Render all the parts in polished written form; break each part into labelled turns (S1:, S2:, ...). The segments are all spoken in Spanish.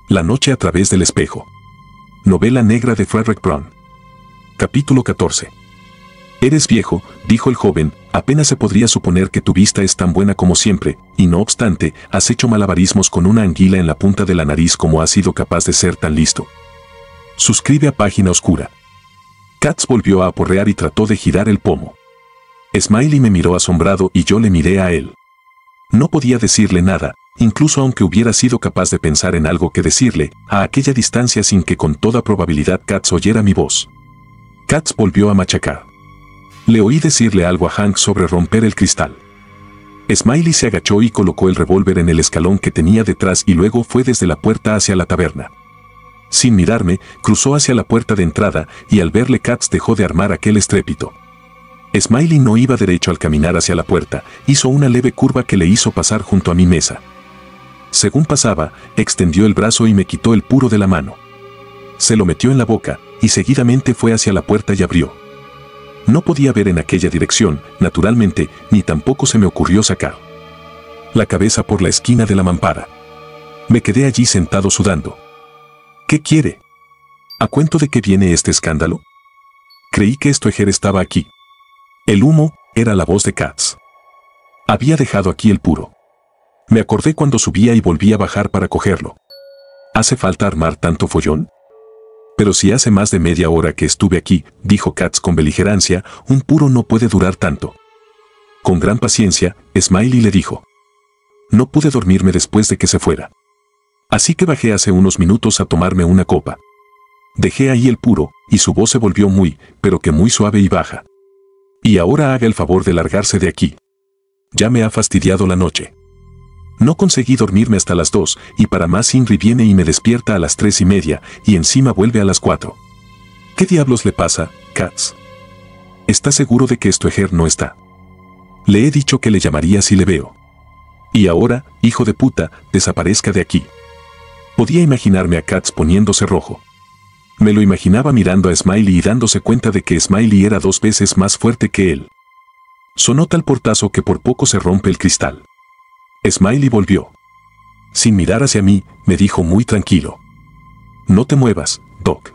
S1: La noche a través del espejo. Novela negra de Frederick Brown. Capítulo 14. Eres viejo, dijo el joven, apenas se podría suponer que tu vista es tan buena como siempre, y no obstante, has hecho malabarismos con una anguila en la punta de la nariz como has sido capaz de ser tan listo. Suscribe a Página Oscura. Katz volvió a aporrear y trató de girar el pomo. Smiley me miró asombrado y yo le miré a él. No podía decirle nada, incluso aunque hubiera sido capaz de pensar en algo que decirle, a aquella distancia sin que con toda probabilidad Katz oyera mi voz. Katz volvió a machacar. Le oí decirle algo a Hank sobre romper el cristal. Smiley se agachó y colocó el revólver en el escalón que tenía detrás y luego fue desde la puerta hacia la taberna. Sin mirarme, cruzó hacia la puerta de entrada y al verle Katz dejó de armar aquel estrépito. Smiley no iba derecho al caminar hacia la puerta, hizo una leve curva que le hizo pasar junto a mi mesa. Según pasaba, extendió el brazo y me quitó el puro de la mano. Se lo metió en la boca, y seguidamente fue hacia la puerta y abrió. No podía ver en aquella dirección, naturalmente, ni tampoco se me ocurrió sacar la cabeza por la esquina de la mampara. Me quedé allí sentado sudando. ¿Qué quiere? ¿A cuento de qué viene este escándalo? Creí que Stoeger estaba aquí. El humo era la voz de Katz. Había dejado aquí el puro. Me acordé cuando subía y volvía a bajar para cogerlo. ¿Hace falta armar tanto follón? Pero si hace más de media hora que estuve aquí, dijo Katz con beligerancia, un puro no puede durar tanto. Con gran paciencia, Smiley le dijo. No pude dormirme después de que se fuera. Así que bajé hace unos minutos a tomarme una copa. Dejé ahí el puro, y su voz se volvió muy, pero que muy suave y baja. Y ahora haga el favor de largarse de aquí. Ya me ha fastidiado la noche. No conseguí dormirme hasta las 2, y para más Inri viene y me despierta a las 3:30, y encima vuelve a las 4. ¿Qué diablos le pasa, Katz? ¿Está seguro de que Stoeger no está? Le he dicho que le llamaría si le veo. Y ahora, hijo de puta, desaparezca de aquí. Podía imaginarme a Katz poniéndose rojo. Me lo imaginaba mirando a Smiley y dándose cuenta de que Smiley era 2 veces más fuerte que él. Sonó tal portazo que por poco se rompe el cristal. Smiley volvió. Sin mirar hacia mí, me dijo muy tranquilo. No te muevas, Doc.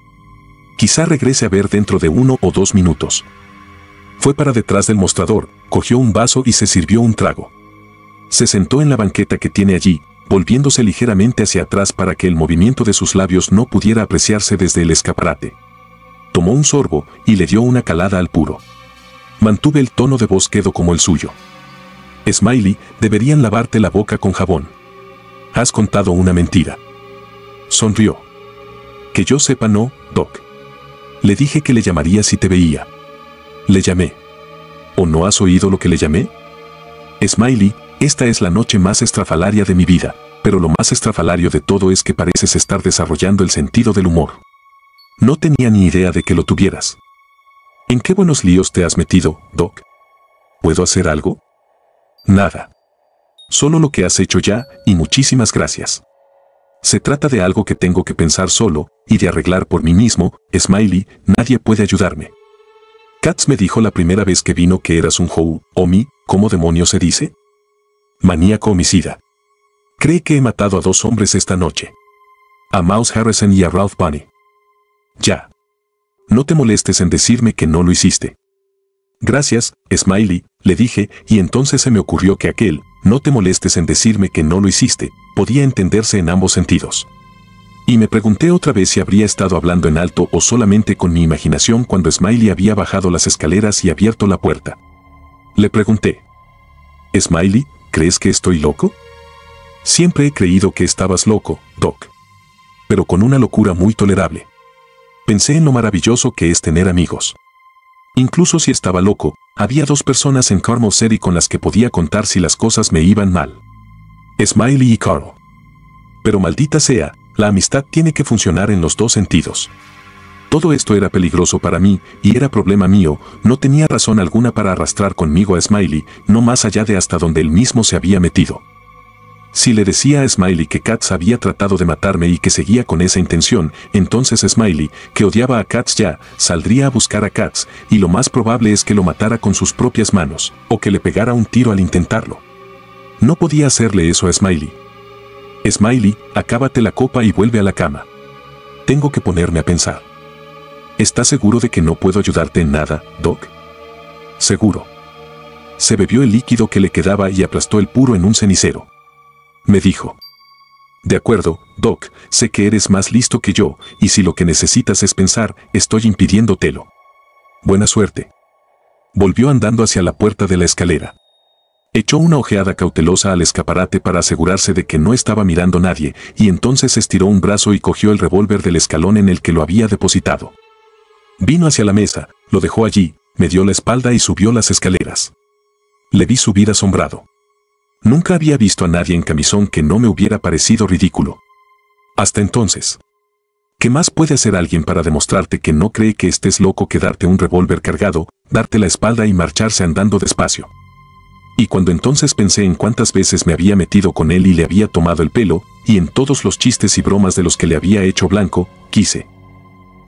S1: Quizá regrese a ver dentro de 1 o 2 minutos. Fue para detrás del mostrador, cogió un vaso y se sirvió un trago. Se sentó en la banqueta que tiene allí, volviéndose ligeramente hacia atrás para que el movimiento de sus labios no pudiera apreciarse desde el escaparate. Tomó un sorbo y le dio una calada al puro. Mantuve el tono de voz quedo como el suyo. Smiley, deberían lavarte la boca con jabón. Has contado una mentira. Sonrió. Que yo sepa no, Doc. Le dije que le llamaría si te veía. Le llamé. ¿O no has oído lo que le llamé? Smiley, esta es la noche más estrafalaria de mi vida, pero lo más estrafalario de todo es que pareces estar desarrollando el sentido del humor. No tenía ni idea de que lo tuvieras. ¿En qué buenos líos te has metido, Doc? ¿Puedo hacer algo? Nada. Solo lo que has hecho ya, y muchísimas gracias. Se trata de algo que tengo que pensar solo, y de arreglar por mí mismo, Smiley, nadie puede ayudarme. Katz me dijo la primera vez que vino que eras un Omi, ¿cómo demonios se dice? Maníaco homicida. Cree que he matado a 2 hombres esta noche. A Mouse Harrison y a Ralph Bunny. Ya. No te molestes en decirme que no lo hiciste. Gracias, Smiley, le dije, y entonces se me ocurrió que no te molestes en decirme que no lo hiciste, podía entenderse en ambos sentidos. Y me pregunté otra vez si habría estado hablando en alto o solamente con mi imaginación cuando Smiley había bajado las escaleras y abierto la puerta. Le pregunté. Smiley, ¿crees que estoy loco? Siempre he creído que estabas loco, Doc. Pero con una locura muy tolerable. Pensé en lo maravilloso que es tener amigos. Incluso si estaba loco, había 2 personas en Carmel City con las que podía contar si las cosas me iban mal. Smiley y Carl. Pero maldita sea, la amistad tiene que funcionar en los 2 sentidos. Todo esto era peligroso para mí, y era problema mío, no tenía razón alguna para arrastrar conmigo a Smiley, no más allá de hasta donde él mismo se había metido. Si le decía a Smiley que Katz había tratado de matarme y que seguía con esa intención, entonces Smiley, que odiaba a Katz ya, saldría a buscar a Katz, y lo más probable es que lo matara con sus propias manos, o que le pegara un tiro al intentarlo. No podía hacerle eso a Smiley. Smiley, acábate la copa y vuelve a la cama. Tengo que ponerme a pensar. ¿Estás seguro de que no puedo ayudarte en nada, Doc? Seguro. Se bebió el líquido que le quedaba y aplastó el puro en un cenicero. Me dijo. De acuerdo, Doc, sé que eres más listo que yo, y si lo que necesitas es pensar, estoy impidiéndotelo. Buena suerte. Volvió andando hacia la puerta de la escalera. Echó una ojeada cautelosa al escaparate para asegurarse de que no estaba mirando nadie, y entonces estiró un brazo y cogió el revólver del escalón en el que lo había depositado. Vino hacia la mesa, lo dejó allí, me dio la espalda y subió las escaleras. Le vi subir asombrado. Nunca había visto a nadie en camisón que no me hubiera parecido ridículo. Hasta entonces. ¿Qué más puede hacer alguien para demostrarte que no cree que estés loco que darte un revólver cargado, darte la espalda y marcharse andando despacio? Y cuando entonces pensé en cuántas veces me había metido con él y le había tomado el pelo, y en todos los chistes y bromas de los que le había hecho blanco, quise.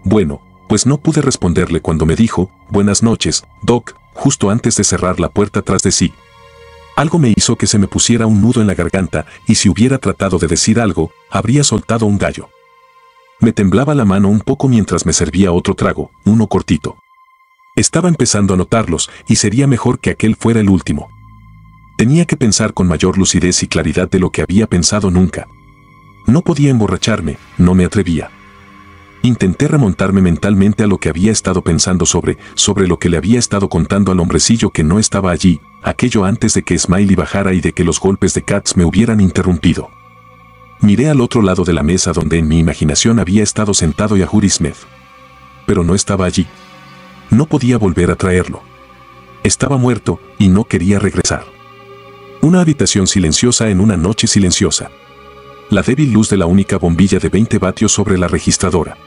S1: Bueno, pues no pude responderle cuando me dijo, buenas noches, Doc, justo antes de cerrar la puerta tras de sí. Algo me hizo que se me pusiera un nudo en la garganta, y si hubiera tratado de decir algo, habría soltado un gallo. Me temblaba la mano un poco mientras me servía otro trago, uno cortito. Estaba empezando a notarlos, y sería mejor que aquel fuera el último. Tenía que pensar con mayor lucidez y claridad de lo que había pensado nunca. No podía emborracharme, no me atrevía. Intenté remontarme mentalmente a lo que había estado pensando sobre lo que le había estado contando al hombrecillo que no estaba allí, aquello antes de que Smiley bajara y de que los golpes de Katz me hubieran interrumpido. Miré al otro lado de la mesa donde en mi imaginación había estado sentado Yahuri Smith. Pero no estaba allí. No podía volver a traerlo. Estaba muerto y no quería regresar. Una habitación silenciosa en una noche silenciosa. La débil luz de la única bombilla de 20 vatios sobre la registradora.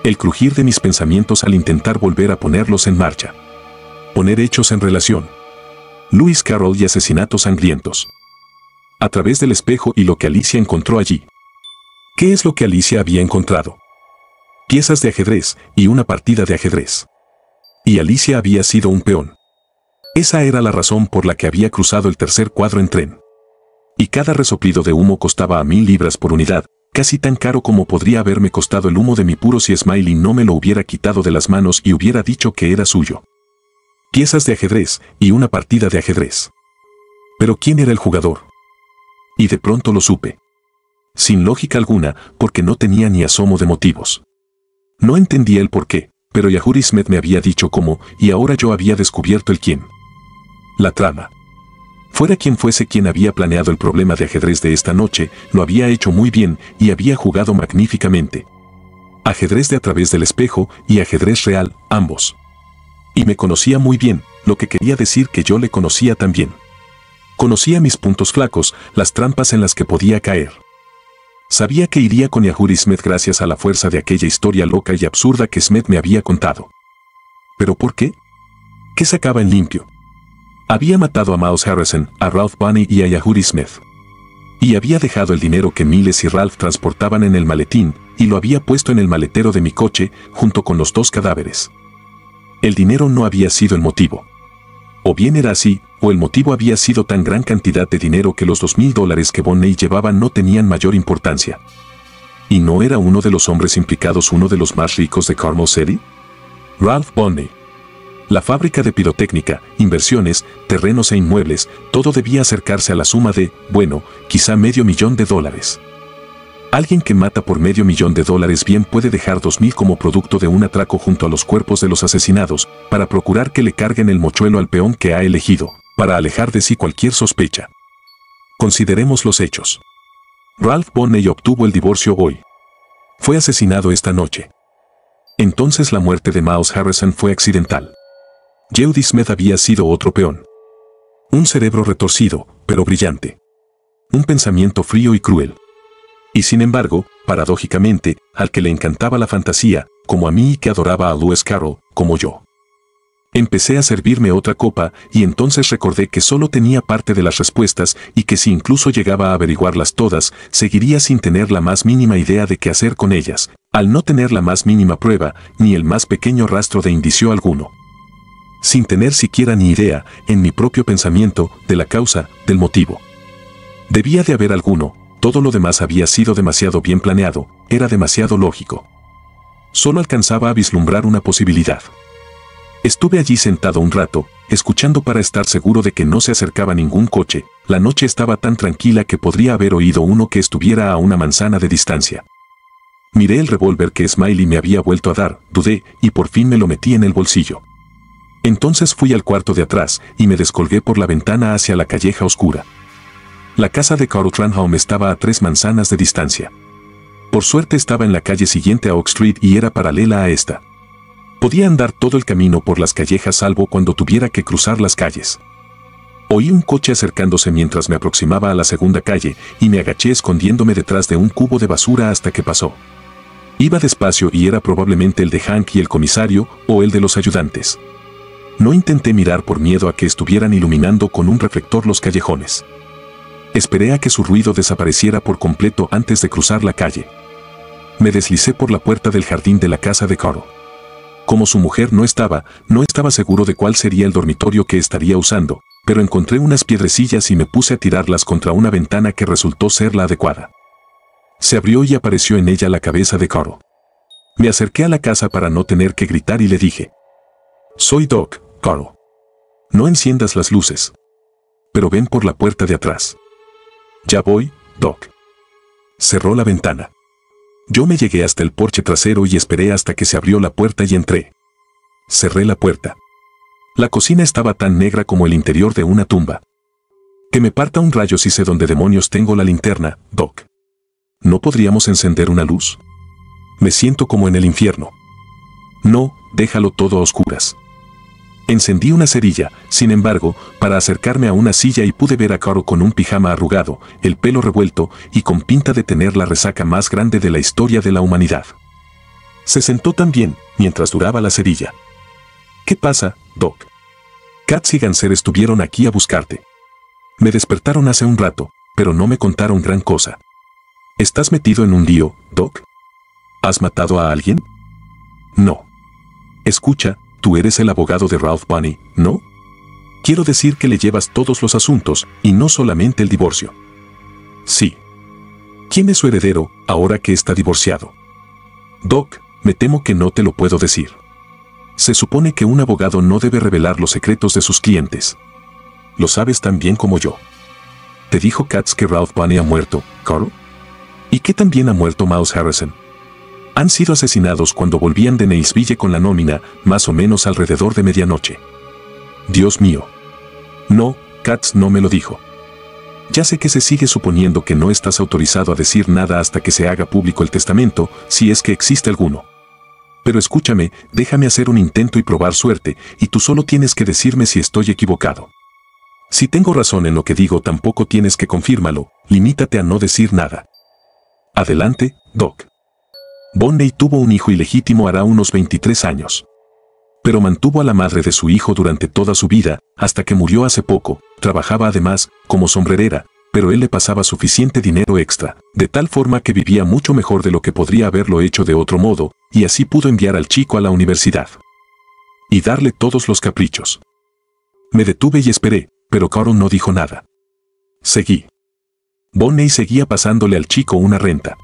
S1: El crujir de mis pensamientos al intentar volver a ponerlos en marcha. Poner hechos en relación. Lewis Carroll y asesinatos sangrientos. A través del espejo y lo que Alicia encontró allí. ¿Qué es lo que Alicia había encontrado? Piezas de ajedrez y una partida de ajedrez. Y Alicia había sido un peón. Esa era la razón por la que había cruzado el tercer cuadro en tren. Y cada resoplido de humo costaba a 1000 libras por unidad, casi tan caro como podría haberme costado el humo de mi puro si Smiley no me lo hubiera quitado de las manos y hubiera dicho que era suyo. Piezas de ajedrez y una partida de ajedrez. Pero ¿quién era el jugador? Y de pronto lo supe. Sin lógica alguna, porque no tenía ni asomo de motivos. No entendía el por qué, pero Yahuri Smith me había dicho cómo, y ahora yo había descubierto el quién. La trama. Fuera quien fuese quien había planeado el problema de ajedrez de esta noche, lo había hecho muy bien y había jugado magníficamente. Ajedrez de a través del espejo y ajedrez real, ambos. Y me conocía muy bien, lo que quería decir que yo le conocía también. Conocía mis puntos flacos, las trampas en las que podía caer. Sabía que iría con Yahuri Smith gracias a la fuerza de aquella historia loca y absurda que Smith me había contado. ¿Pero por qué? ¿Qué sacaba en limpio? Había matado a Mouse Harrison, a Ralph Bunny y a Yahuri Smith. Y había dejado el dinero que Miles y Ralph transportaban en el maletín, y lo había puesto en el maletero de mi coche, junto con los 2 cadáveres. El dinero no había sido el motivo. O bien era así, o el motivo había sido tan gran cantidad de dinero que los $2000 que Bonney llevaba no tenían mayor importancia. ¿Y no era uno de los hombres implicados uno de los más ricos de Carmel City? Ralph Bonney. La fábrica de pirotécnica, inversiones, terrenos e inmuebles, todo debía acercarse a la suma de, bueno, quizá $500,000. Alguien que mata por $500,000 bien puede dejar 2000 como producto de un atraco junto a los cuerpos de los asesinados, para procurar que le carguen el mochuelo al peón que ha elegido, para alejar de sí cualquier sospecha. Consideremos los hechos. Ralph Bonney obtuvo el divorcio hoy. Fue asesinado esta noche. Entonces la muerte de Mouse Harrison fue accidental. Yehudi Smith había sido otro peón. Un cerebro retorcido, pero brillante. Un pensamiento frío y cruel. Y sin embargo, paradójicamente, al que le encantaba la fantasía, como a mí y que adoraba a Lewis Carroll, como yo. Empecé a servirme otra copa y entonces recordé que solo tenía parte de las respuestas y que si incluso llegaba a averiguarlas todas, seguiría sin tener la más mínima idea de qué hacer con ellas, al no tener la más mínima prueba, ni el más pequeño rastro de indicio alguno. Sin tener siquiera ni idea, en mi propio pensamiento, de la causa, del motivo. Debía de haber alguno, Todo lo demás había sido demasiado bien planeado, era demasiado lógico. Solo alcanzaba a vislumbrar una posibilidad. Estuve allí sentado un rato, escuchando para estar seguro de que no se acercaba ningún coche. La noche estaba tan tranquila que podría haber oído uno que estuviera a una manzana de distancia. Miré el revólver que Smiley me había vuelto a dar, dudé, y por fin me lo metí en el bolsillo. Entonces fui al cuarto de atrás, y me descolgué por la ventana hacia la calleja oscura. La casa de Carl Tranholm estaba a 3 manzanas de distancia. Por suerte estaba en la calle siguiente a Oak Street y era paralela a esta. Podía andar todo el camino por las callejas salvo cuando tuviera que cruzar las calles. Oí un coche acercándose mientras me aproximaba a la segunda calle y me agaché escondiéndome detrás de un cubo de basura hasta que pasó. Iba despacio y era probablemente el de Hank y el comisario o el de los ayudantes. No intenté mirar por miedo a que estuvieran iluminando con un reflector los callejones. Esperé a que su ruido desapareciera por completo antes de cruzar la calle. Me deslicé por la puerta del jardín de la casa de Carl. Como su mujer no estaba seguro de cuál sería el dormitorio que estaría usando, pero encontré unas piedrecillas y me puse a tirarlas contra una ventana que resultó ser la adecuada. Se abrió y apareció en ella la cabeza de Carl. Me acerqué a la casa para no tener que gritar y le dije: «Soy Doc, Carl. No enciendas las luces. Pero ven por la puerta de atrás». «Ya voy, Doc». Cerró la ventana. Yo me llegué hasta el porche trasero y esperé hasta que se abrió la puerta y entré. Cerré la puerta. La cocina estaba tan negra como el interior de una tumba. «Que me parta un rayo si sé dónde demonios tengo la linterna, Doc. ¿No podríamos encender una luz? Me siento como en el infierno». «No, déjalo todo a oscuras». Encendí una cerilla, sin embargo, para acercarme a una silla y pude ver a Carl con un pijama arrugado, el pelo revuelto y con pinta de tener la resaca más grande de la historia de la humanidad. Se sentó también, mientras duraba la cerilla. «¿Qué pasa, Doc? Katz y Ganser estuvieron aquí a buscarte. Me despertaron hace un rato, pero no me contaron gran cosa. ¿Estás metido en un lío, Doc? ¿Has matado a alguien?» «No. Escucha, tú eres el abogado de Ralph Bonney, ¿no? Quiero decir que le llevas todos los asuntos, y no solamente el divorcio». «Sí». «¿Quién es su heredero, ahora que está divorciado?» «Doc, me temo que no te lo puedo decir. Se supone que un abogado no debe revelar los secretos de sus clientes. Lo sabes tan bien como yo». «¿Te dijo Katz que Ralph Bonney ha muerto, Carl? ¿Y que también ha muerto Mouse Harrison? Han sido asesinados cuando volvían de Neillsville con la nómina, más o menos alrededor de medianoche». «Dios mío». «No, Katz no me lo dijo. Ya sé que se sigue suponiendo que no estás autorizado a decir nada hasta que se haga público el testamento, si es que existe alguno. Pero escúchame, déjame hacer un intento y probar suerte, y tú solo tienes que decirme si estoy equivocado. Si tengo razón en lo que digo, tampoco tienes que confírmalo, limítate a no decir nada». «Adelante, Doc». Bonney tuvo un hijo ilegítimo hará unos 23 años. Pero mantuvo a la madre de su hijo durante toda su vida, hasta que murió hace poco. Trabajaba además como sombrerera, pero él le pasaba suficiente dinero extra, de tal forma que vivía mucho mejor de lo que podría haberlo hecho de otro modo, y así pudo enviar al chico a la universidad. Y darle todos los caprichos. Me detuve y esperé, pero Carl no dijo nada. Seguí. Bonney seguía pasándole al chico una renta.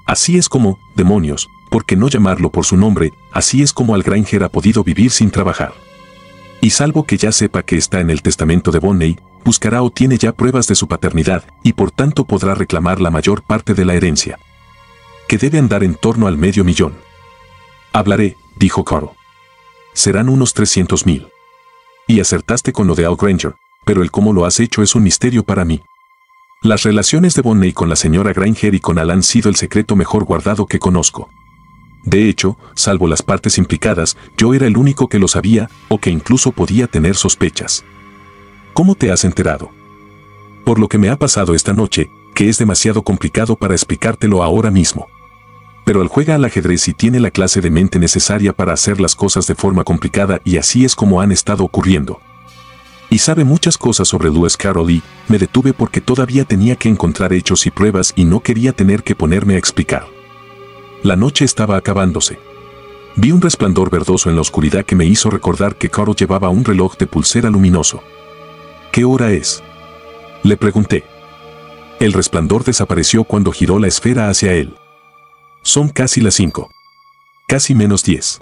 S1: Así es como, demonios, ¿por qué no llamarlo por su nombre? Así es como Al Grainger ha podido vivir sin trabajar. Y salvo que ya sepa que está en el testamento de Bonney, buscará o tiene ya pruebas de su paternidad, y por tanto podrá reclamar la mayor parte de la herencia, que debe andar en torno al $500,000. «Hablaré», dijo Carl. «Serán unos 300,000. Y acertaste con lo de Al Grainger, pero el cómo lo has hecho es un misterio para mí. Las relaciones de Bonney con la señora Grainger y con Al han sido el secreto mejor guardado que conozco. De hecho, salvo las partes implicadas, yo era el único que lo sabía, o que incluso podía tener sospechas». «¿Cómo te has enterado?» «Por lo que me ha pasado esta noche, que es demasiado complicado para explicártelo ahora mismo. Pero él juega al ajedrez y tiene la clase de mente necesaria para hacer las cosas de forma complicada, y así es como han estado ocurriendo. Y sabe muchas cosas sobre Lewis Carroll y me detuve porque todavía tenía que encontrar hechos y pruebas y no quería tener que ponerme a explicar. La noche estaba acabándose. Vi un resplandor verdoso en la oscuridad que me hizo recordar que Carroll llevaba un reloj de pulsera luminoso. «¿Qué hora es?», le pregunté. El resplandor desapareció cuando giró la esfera hacia él. Son casi las 5. Casi menos 10.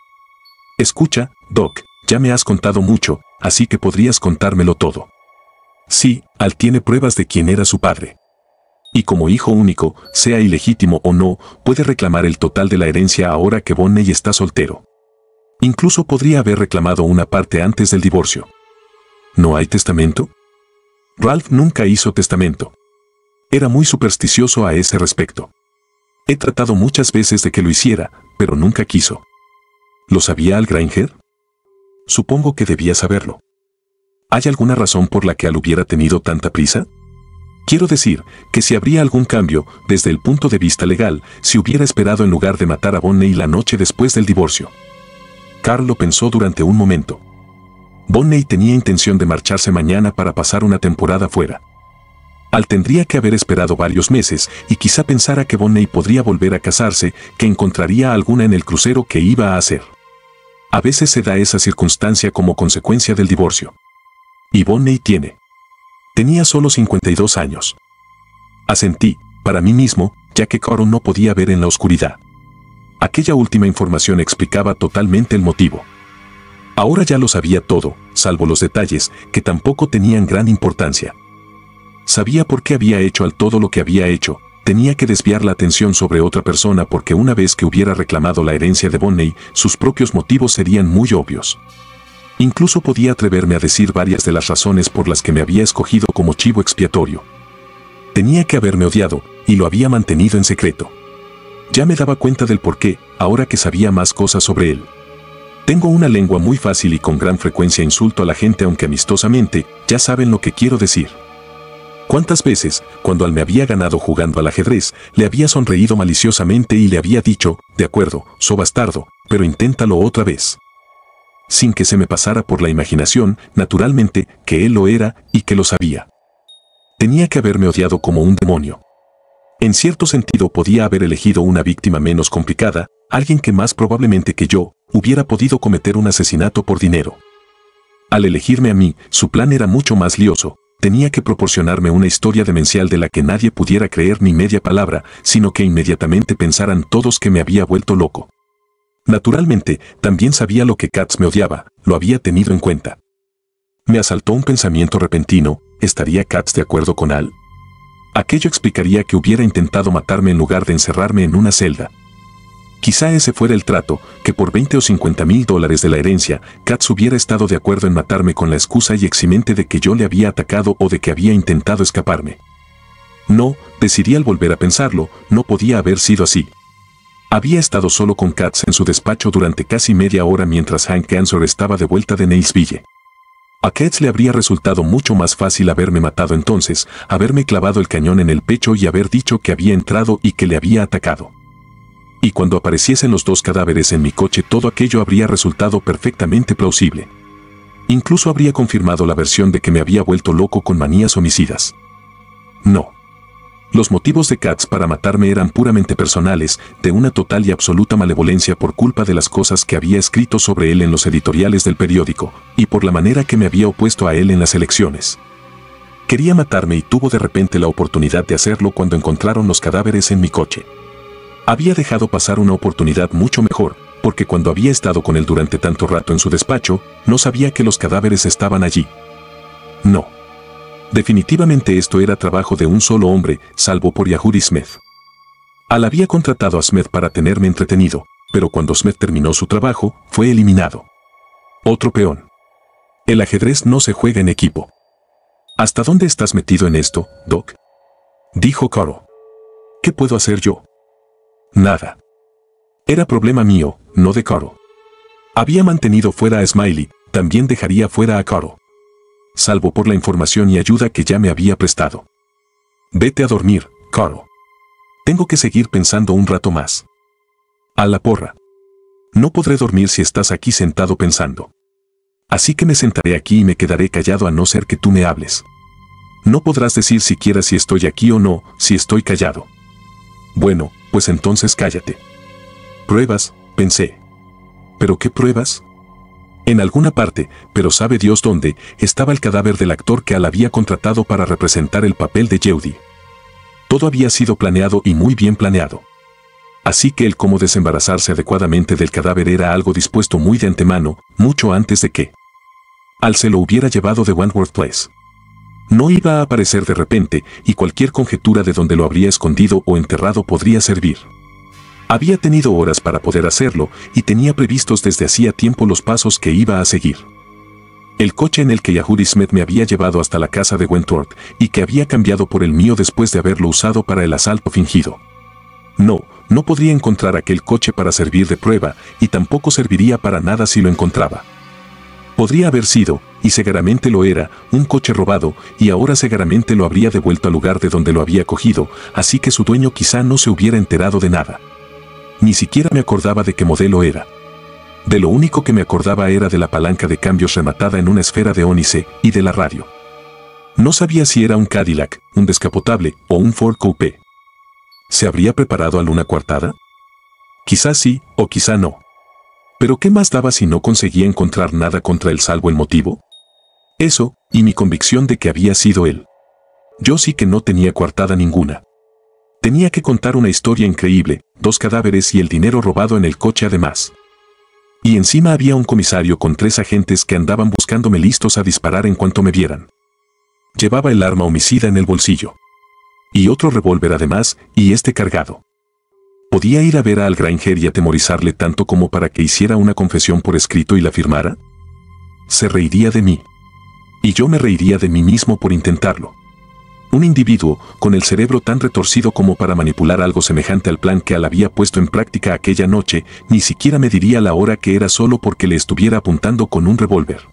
S1: Escucha, Doc, ya me has contado mucho, así que podrías contármelo todo. Sí, Al tiene pruebas de quién era su padre. Y como hijo único, sea ilegítimo o no, puede reclamar el total de la herencia ahora que Bonney está soltero. Incluso podría haber reclamado una parte antes del divorcio. ¿No hay testamento? Ralph nunca hizo testamento. Era muy supersticioso a ese respecto. He tratado muchas veces de que lo hiciera, pero nunca quiso. ¿Lo sabía Al Grainger? Supongo que debía saberlo. ¿Hay alguna razón por la que Al hubiera tenido tanta prisa? Quiero decir, que si habría algún cambio, desde el punto de vista legal, si hubiera esperado en lugar de matar a Bonney la noche después del divorcio. Carl lo pensó durante un momento. Bonney tenía intención de marcharse mañana para pasar una temporada fuera. Al tendría que haber esperado varios meses y quizá pensara que Bonney podría volver a casarse, que encontraría alguna en el crucero que iba a hacer. A veces se da esa circunstancia como consecuencia del divorcio. Y Bonney tenía solo 52 años. Asentí, para mí mismo, ya que Carl no podía ver en la oscuridad. Aquella última información explicaba totalmente el motivo. Ahora ya lo sabía todo, salvo los detalles, que tampoco tenían gran importancia. Sabía por qué había hecho Al todo lo que había hecho. Tenía que desviar la atención sobre otra persona porque una vez que hubiera reclamado la herencia de Bonney, sus propios motivos serían muy obvios. Incluso podía atreverme a decir varias de las razones por las que me había escogido como chivo expiatorio. Tenía que haberme odiado, y lo había mantenido en secreto. Ya me daba cuenta del porqué, ahora que sabía más cosas sobre él. Tengo una lengua muy fácil y con gran frecuencia insulto a la gente aunque amistosamente, ya saben lo que quiero decir. ¿Cuántas veces, cuando Al me había ganado jugando al ajedrez, le había sonreído maliciosamente y le había dicho, de acuerdo, so bastardo, pero inténtalo otra vez? Sin que se me pasara por la imaginación, naturalmente, que él lo era y que lo sabía. Tenía que haberme odiado como un demonio. En cierto sentido podía haber elegido una víctima menos complicada, alguien que más probablemente que yo, hubiera podido cometer un asesinato por dinero. Al elegirme a mí, su plan era mucho más lioso. Tenía que proporcionarme una historia demencial de la que nadie pudiera creer ni media palabra, sino que inmediatamente pensaran todos que me había vuelto loco. Naturalmente, también sabía lo que Katz me odiaba, lo había tenido en cuenta. Me asaltó un pensamiento repentino, ¿estaría Katz de acuerdo con Al? Aquello explicaría que hubiera intentado matarme en lugar de encerrarme en una celda. Quizá ese fuera el trato, que por $20 o $50,000 de la herencia, Katz hubiera estado de acuerdo en matarme con la excusa y eximente de que yo le había atacado o de que había intentado escaparme. No, decidí al volver a pensarlo, no podía haber sido así. Había estado solo con Katz en su despacho durante casi media hora mientras Hank Gansor estaba de vuelta de Nailsville. A Katz le habría resultado mucho más fácil haberme matado entonces, haberme clavado el cañón en el pecho y haber dicho que había entrado y que le había atacado. Y cuando apareciesen los dos cadáveres en mi coche todo aquello habría resultado perfectamente plausible. Incluso habría confirmado la versión de que me había vuelto loco con manías homicidas. No. Los motivos de Katz para matarme eran puramente personales, de una total y absoluta malevolencia por culpa de las cosas que había escrito sobre él en los editoriales del periódico, y por la manera que me había opuesto a él en las elecciones. Quería matarme y tuvo de repente la oportunidad de hacerlo cuando encontraron los cadáveres en mi coche. Había dejado pasar una oportunidad mucho mejor, porque cuando había estado con él durante tanto rato en su despacho, no sabía que los cadáveres estaban allí. No. Definitivamente esto era trabajo de un solo hombre, salvo por Yahudi Smith. Al había contratado a Smith para tenerme entretenido, pero cuando Smith terminó su trabajo, fue eliminado. Otro peón. El ajedrez no se juega en equipo. ¿Hasta dónde estás metido en esto, Doc? Dijo Carl. ¿Qué puedo hacer yo? Nada. Era problema mío, no de Carl. Había mantenido fuera a Smiley, también dejaría fuera a Carl. Salvo por la información y ayuda que ya me había prestado. Vete a dormir, Carl. Tengo que seguir pensando un rato más. A la porra. No podré dormir si estás aquí sentado pensando. Así que me sentaré aquí y me quedaré callado a no ser que tú me hables. No podrás decir siquiera si estoy aquí o no, si estoy callado. Bueno, pues entonces cállate. Pruebas, pensé. ¿Pero qué pruebas? En alguna parte, pero sabe Dios dónde, estaba el cadáver del actor que Al había contratado para representar el papel de Yehudi. Todo había sido planeado y muy bien planeado. Así que el cómo desembarazarse adecuadamente del cadáver era algo dispuesto muy de antemano, mucho antes de que Al se lo hubiera llevado de Wentworth Place. No iba a aparecer de repente, y cualquier conjetura de dónde lo habría escondido o enterrado podría servir. Había tenido horas para poder hacerlo, y tenía previstos desde hacía tiempo los pasos que iba a seguir. El coche en el que Yahudi Smith me había llevado hasta la casa de Wentworth, y que había cambiado por el mío después de haberlo usado para el asalto fingido. No podría encontrar aquel coche para servir de prueba, y tampoco serviría para nada si lo encontraba. Podría haber sido, y seguramente lo era, un coche robado, y ahora seguramente lo habría devuelto al lugar de donde lo había cogido, así que su dueño quizá no se hubiera enterado de nada. Ni siquiera me acordaba de qué modelo era. De lo único que me acordaba era de la palanca de cambios rematada en una esfera de ónice, y de la radio. No sabía si era un Cadillac, un descapotable, o un Ford Coupe. ¿Se habría preparado a una coartada? Quizá sí, o quizá no. ¿Pero qué más daba si no conseguía encontrar nada contra él salvo el motivo? Eso, y mi convicción de que había sido él. Yo sí que no tenía coartada ninguna. Tenía que contar una historia increíble, 2 cadáveres y el dinero robado en el coche además. Y encima había un comisario con 3 agentes que andaban buscándome listos a disparar en cuanto me vieran. Llevaba el arma homicida en el bolsillo. Y otro revólver además, y este cargado. ¿Podía ir a ver a Al Grainger y atemorizarle tanto como para que hiciera una confesión por escrito y la firmara? Se reiría de mí. Y yo me reiría de mí mismo por intentarlo. Un individuo, con el cerebro tan retorcido como para manipular algo semejante al plan que Al había puesto en práctica aquella noche, ni siquiera me diría la hora que era solo porque le estuviera apuntando con un revólver.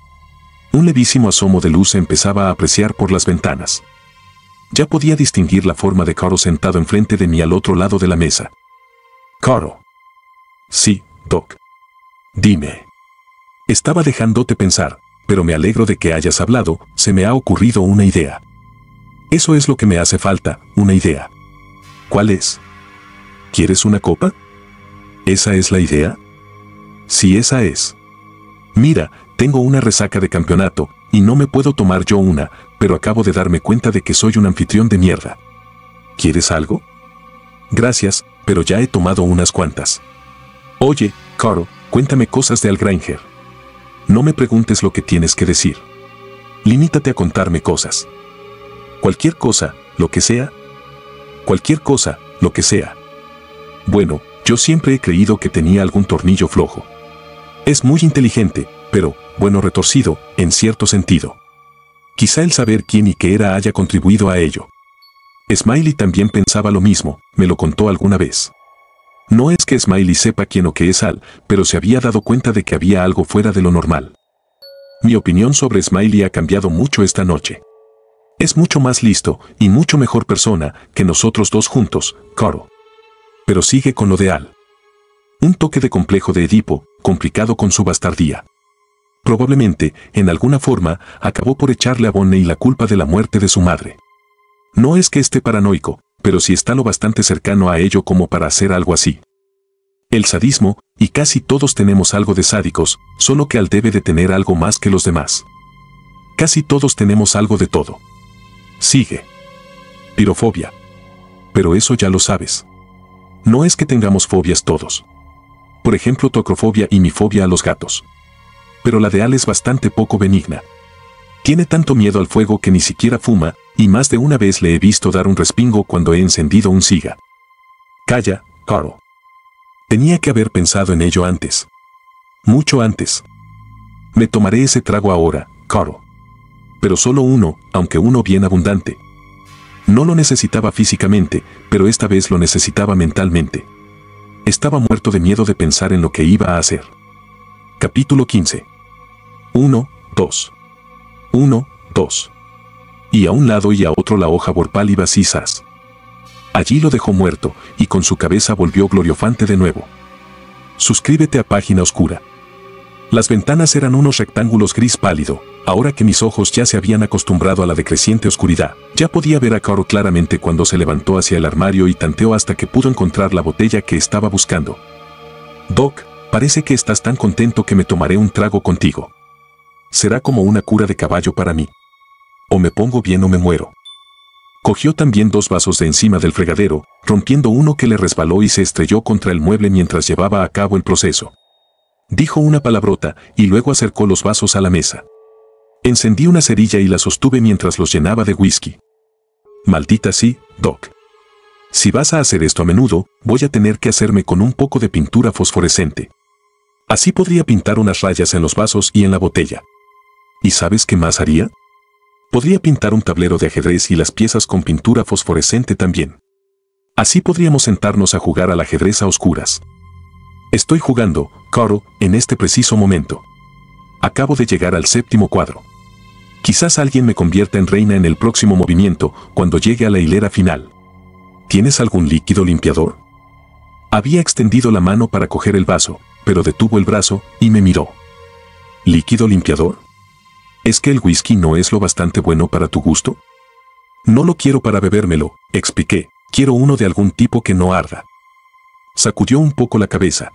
S1: Un levísimo asomo de luz se empezaba a apreciar por las ventanas. Ya podía distinguir la forma de Carl sentado enfrente de mí al otro lado de la mesa. Carl. Sí, Doc. Dime. Estaba dejándote pensar, pero me alegro de que hayas hablado, se me ha ocurrido una idea. Eso es lo que me hace falta, una idea. ¿Cuál es? ¿Quieres una copa? ¿Esa es la idea? Sí, esa es. Mira, tengo una resaca de campeonato, y no me puedo tomar yo una, pero acabo de darme cuenta de que soy un anfitrión de mierda. ¿Quieres algo? Gracias, pero ya he tomado unas cuantas. Oye, Carl, cuéntame cosas de Al Grainger. No me preguntes lo que tienes que decir. Limítate a contarme cosas. Cualquier cosa, lo que sea. Cualquier cosa, lo que sea. Bueno, yo siempre he creído que tenía algún tornillo flojo. Es muy inteligente, pero, bueno, retorcido, en cierto sentido. Quizá el saber quién y qué era haya contribuido a ello. Smiley también pensaba lo mismo, me lo contó alguna vez. No es que Smiley sepa quién o qué es Al, pero se había dado cuenta de que había algo fuera de lo normal. Mi opinión sobre Smiley ha cambiado mucho esta noche. Es mucho más listo y mucho mejor persona que nosotros dos juntos, Carl. Pero sigue con lo de Al. Un toque de complejo de Edipo, complicado con su bastardía. Probablemente, en alguna forma, acabó por echarle a Bonnie la culpa de la muerte de su madre. No es que esté paranoico, pero sí está lo bastante cercano a ello como para hacer algo así. El sadismo, y casi todos tenemos algo de sádicos, solo que Al debe de tener algo más que los demás. Casi todos tenemos algo de todo. Sigue. Pirofobia. Pero eso ya lo sabes. No es que tengamos fobias todos. Por ejemplo, tu acrofobia y mi fobia a los gatos. Pero la de Al es bastante poco benigna. Tiene tanto miedo al fuego que ni siquiera fuma, y más de una vez le he visto dar un respingo cuando he encendido un ciga. Calla, Carl. Tenía que haber pensado en ello antes. Mucho antes. Me tomaré ese trago ahora, Carl. Pero solo uno, aunque uno bien abundante. No lo necesitaba físicamente, pero esta vez lo necesitaba mentalmente. Estaba muerto de miedo de pensar en lo que iba a hacer. Capítulo 15. 1, 2. 1, 2. Y a un lado y a otro la hoja borpal iba sisas. Allí lo dejó muerto, y con su cabeza volvió gloriofante de nuevo. Suscríbete a Página Oscura. Las ventanas eran unos rectángulos gris pálido. Ahora que mis ojos ya se habían acostumbrado a la decreciente oscuridad, ya podía ver a Carl claramente cuando se levantó hacia el armario y tanteó hasta que pudo encontrar la botella que estaba buscando. Doc, parece que estás tan contento que me tomaré un trago contigo. Será como una cura de caballo para mí. O me pongo bien o me muero. Cogió también 2 vasos de encima del fregadero, rompiendo uno que le resbaló y se estrelló contra el mueble mientras llevaba a cabo el proceso. Dijo una palabrota y luego acercó los vasos a la mesa. Encendí una cerilla y la sostuve mientras los llenaba de whisky. Maldita sí, Doc. Si vas a hacer esto a menudo, voy a tener que hacerme con un poco de pintura fosforescente. Así podría pintar unas rayas en los vasos y en la botella. ¿Y sabes qué más haría? Podría pintar un tablero de ajedrez y las piezas con pintura fosforescente también. Así podríamos sentarnos a jugar al ajedrez a oscuras. Estoy jugando, Carl, en este preciso momento. Acabo de llegar al 7º cuadro. Quizás alguien me convierta en reina en el próximo movimiento, cuando llegue a la hilera final. ¿Tienes algún líquido limpiador? Había extendido la mano para coger el vaso, pero detuvo el brazo y me miró. ¿Líquido limpiador? ¿Es que el whisky no es lo bastante bueno para tu gusto? No lo quiero para bebérmelo, expliqué, quiero uno de algún tipo que no arda. Sacudió un poco la cabeza.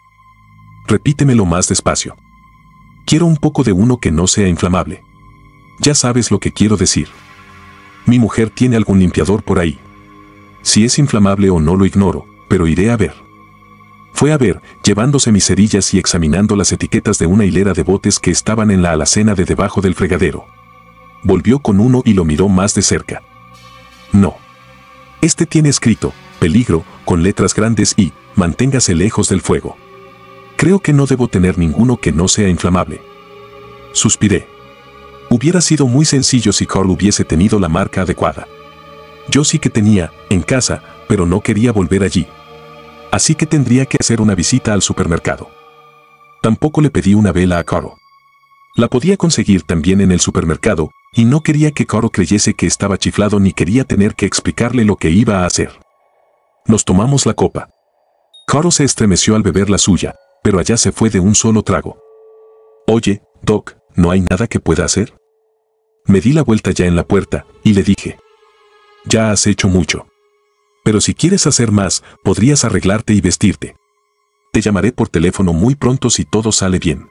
S1: Repítemelo más despacio. Quiero un poco de uno que no sea inflamable. Ya sabes lo que quiero decir. Mi mujer tiene algún limpiador por ahí. Si es inflamable o no lo ignoro, pero iré a ver. Fue a ver, llevándose mis cerillas y examinando las etiquetas de una hilera de botes que estaban en la alacena de debajo del fregadero. Volvió con uno y lo miró más de cerca. No. Este tiene escrito, peligro, con letras grandes y, manténgase lejos del fuego. Creo que no debo tener ninguno que no sea inflamable. Suspiré. Hubiera sido muy sencillo si Carl hubiese tenido la marca adecuada. Yo sí que tenía, en casa, pero no quería volver allí. Así que tendría que hacer una visita al supermercado. Tampoco le pedí una vela a Carl. La podía conseguir también en el supermercado, y no quería que Carl creyese que estaba chiflado ni quería tener que explicarle lo que iba a hacer. Nos tomamos la copa. Carl se estremeció al beber la suya, pero allá se fue de un solo trago. Oye, Doc, ¿no hay nada que pueda hacer? Me di la vuelta ya en la puerta, y le dije. Ya has hecho mucho. Pero si quieres hacer más, podrías arreglarte y vestirte. Te llamaré por teléfono muy pronto si todo sale bien.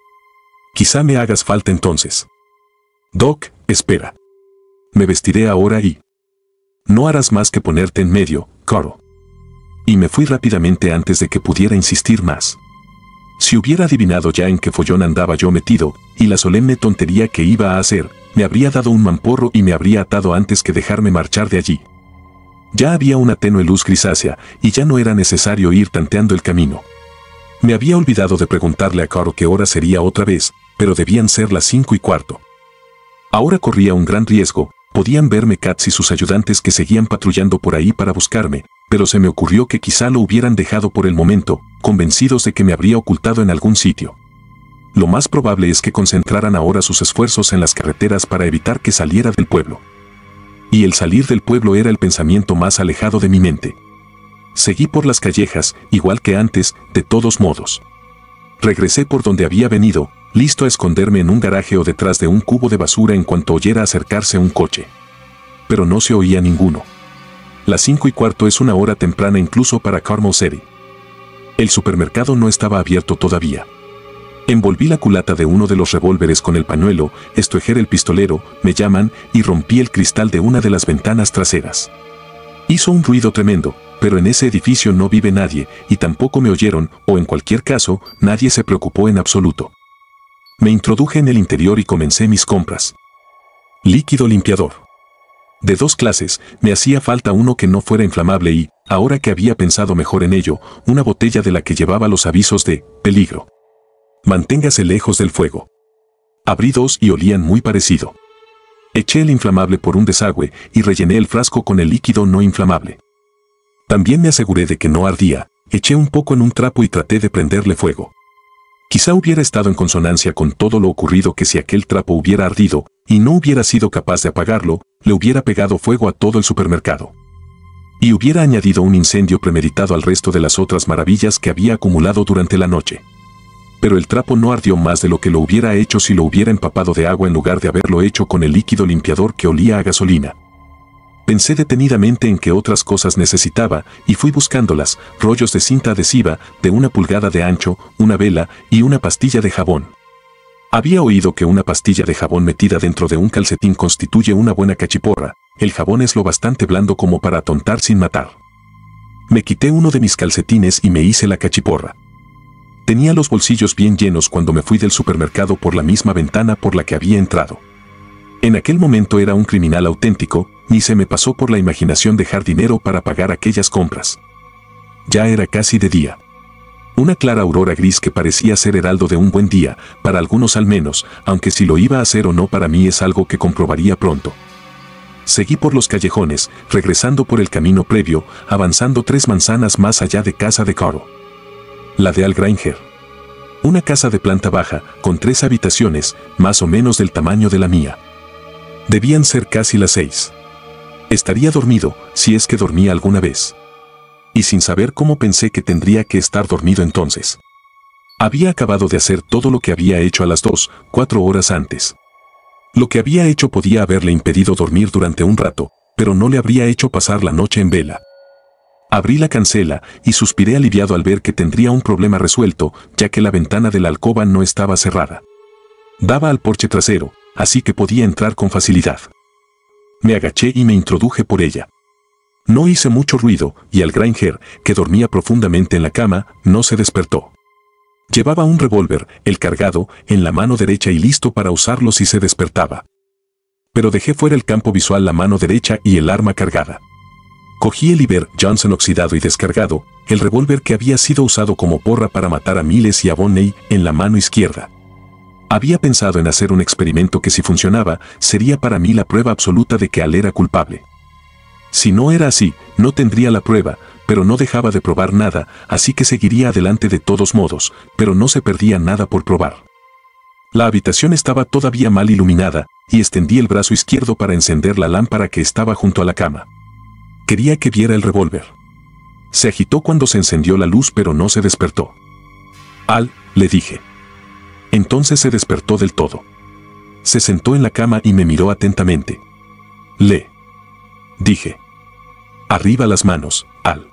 S1: Quizá me hagas falta entonces. Doc, espera. Me vestiré ahora y... No harás más que ponerte en medio, Carl. Y me fui rápidamente antes de que pudiera insistir más. Si hubiera adivinado ya en qué follón andaba yo metido, y la solemne tontería que iba a hacer, me habría dado un mamporro y me habría atado antes que dejarme marchar de allí. Ya había una tenue luz grisácea, y ya no era necesario ir tanteando el camino. Me había olvidado de preguntarle a Carl qué hora sería otra vez, pero debían ser las 5:15. Ahora corría un gran riesgo, podían verme Katz y sus ayudantes que seguían patrullando por ahí para buscarme, pero se me ocurrió que quizá lo hubieran dejado por el momento, convencidos de que me habría ocultado en algún sitio. Lo más probable es que concentraran ahora sus esfuerzos en las carreteras para evitar que saliera del pueblo. Y el salir del pueblo era el pensamiento más alejado de mi mente. Seguí por las callejas, igual que antes, de todos modos. Regresé por donde había venido, listo a esconderme en un garaje o detrás de un cubo de basura en cuanto oyera acercarse un coche. Pero no se oía ninguno. Las 5:15 es una hora temprana incluso para Carmel City. El supermercado no estaba abierto todavía. Envolví la culata de uno de los revólveres con el pañuelo, esto el pistolero, me llaman, y rompí el cristal de una de las ventanas traseras. Hizo un ruido tremendo, pero en ese edificio no vive nadie, y tampoco me oyeron, o en cualquier caso, nadie se preocupó en absoluto. Me introduje en el interior y comencé mis compras. Líquido limpiador. De 2 clases, me hacía falta uno que no fuera inflamable y, ahora que había pensado mejor en ello, una botella de la que llevaba los avisos de peligro. Manténgase lejos del fuego. Abrí 2 y olían muy parecido. Eché el inflamable por un desagüe y rellené el frasco con el líquido no inflamable. También me aseguré de que no ardía, eché un poco en un trapo y traté de prenderle fuego. Quizá hubiera estado en consonancia con todo lo ocurrido que si aquel trapo hubiera ardido, y no hubiera sido capaz de apagarlo, le hubiera pegado fuego a todo el supermercado. Y hubiera añadido un incendio premeditado al resto de las otras maravillas que había acumulado durante la noche. Pero el trapo no ardió más de lo que lo hubiera hecho si lo hubiera empapado de agua en lugar de haberlo hecho con el líquido limpiador que olía a gasolina. Pensé detenidamente en qué otras cosas necesitaba y fui buscándolas, rollos de cinta adhesiva de 1 pulgada de ancho, una vela y una pastilla de jabón. Había oído que una pastilla de jabón metida dentro de un calcetín constituye una buena cachiporra, el jabón es lo bastante blando como para atontar sin matar. Me quité uno de mis calcetines y me hice la cachiporra. Tenía los bolsillos bien llenos cuando me fui del supermercado por la misma ventana por la que había entrado. En aquel momento era un criminal auténtico, ni se me pasó por la imaginación dejar dinero para pagar aquellas compras. Ya era casi de día. Una clara aurora gris que parecía ser heraldo de un buen día, para algunos al menos, aunque si lo iba a hacer o no para mí es algo que comprobaría pronto. Seguí por los callejones, regresando por el camino previo, avanzando 3 manzanas más allá de casa de Carl. La de Al Grainger. Una casa de planta baja, con 3 habitaciones, más o menos del tamaño de la mía. Debían ser casi las 6. Estaría dormido, si es que dormía alguna vez. Y sin saber cómo pensé que tendría que estar dormido entonces. Había acabado de hacer todo lo que había hecho a las 4 horas antes. Lo que había hecho podía haberle impedido dormir durante un rato, pero no le habría hecho pasar la noche en vela. Abrí la cancela y suspiré aliviado al ver que tendría un problema resuelto, ya que la ventana de la alcoba no estaba cerrada. Daba al porche trasero, así que podía entrar con facilidad. Me agaché y me introduje por ella. No hice mucho ruido, y Al Grainger, que dormía profundamente en la cama, no se despertó. Llevaba un revólver, el cargado, en la mano derecha y listo para usarlo si se despertaba. Pero dejé fuera el campo visual la mano derecha y el arma cargada. Cogí el Iver Johnson oxidado y descargado, el revólver que había sido usado como porra para matar a Miles y a Bonney, en la mano izquierda. Había pensado en hacer un experimento que si funcionaba, sería para mí la prueba absoluta de que Al era culpable. Si no era así, no tendría la prueba, pero no dejaba de probar nada, así que seguiría adelante de todos modos, pero no se perdía nada por probar. La habitación estaba todavía mal iluminada, y extendí el brazo izquierdo para encender la lámpara que estaba junto a la cama. Quería que viera el revólver. Se agitó cuando se encendió la luz, pero no se despertó. Al, le dije. Entonces se despertó del todo. Se sentó en la cama y me miró atentamente. Dije. Arriba las manos, Al.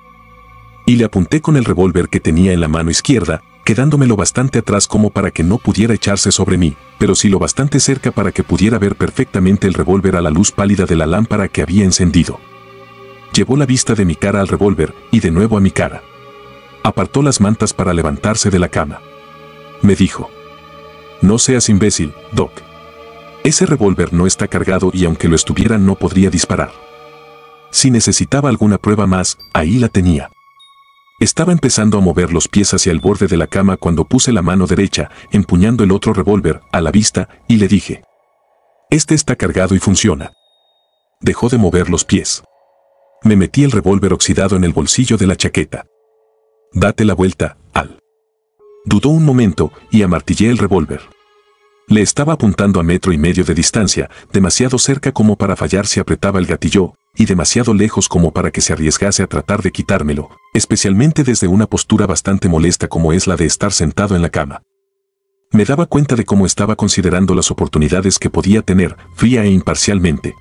S1: Y le apunté con el revólver que tenía en la mano izquierda, quedándome lo bastante atrás como para que no pudiera echarse sobre mí, pero sí lo bastante cerca para que pudiera ver perfectamente el revólver a la luz pálida de la lámpara que había encendido. Llevó la vista de mi cara al revólver y de nuevo a mi cara. Apartó las mantas para levantarse de la cama. Me dijo. No seas imbécil, Doc. Ese revólver no está cargado y aunque lo estuviera no podría disparar. Si necesitaba alguna prueba más, ahí la tenía. Estaba empezando a mover los pies hacia el borde de la cama cuando puse la mano derecha, empuñando el otro revólver, a la vista, y le dije. Este está cargado y funciona. Dejó de mover los pies. Me metí el revólver oxidado en el bolsillo de la chaqueta. Date la vuelta, Al. Dudó un momento y amartillé el revólver. Le estaba apuntando a 1,5 metros de distancia, demasiado cerca como para fallar si apretaba el gatillo, y demasiado lejos como para que se arriesgase a tratar de quitármelo, especialmente desde una postura bastante molesta como es la de estar sentado en la cama. Me daba cuenta de cómo estaba considerando las oportunidades que podía tener, fría e imparcialmente.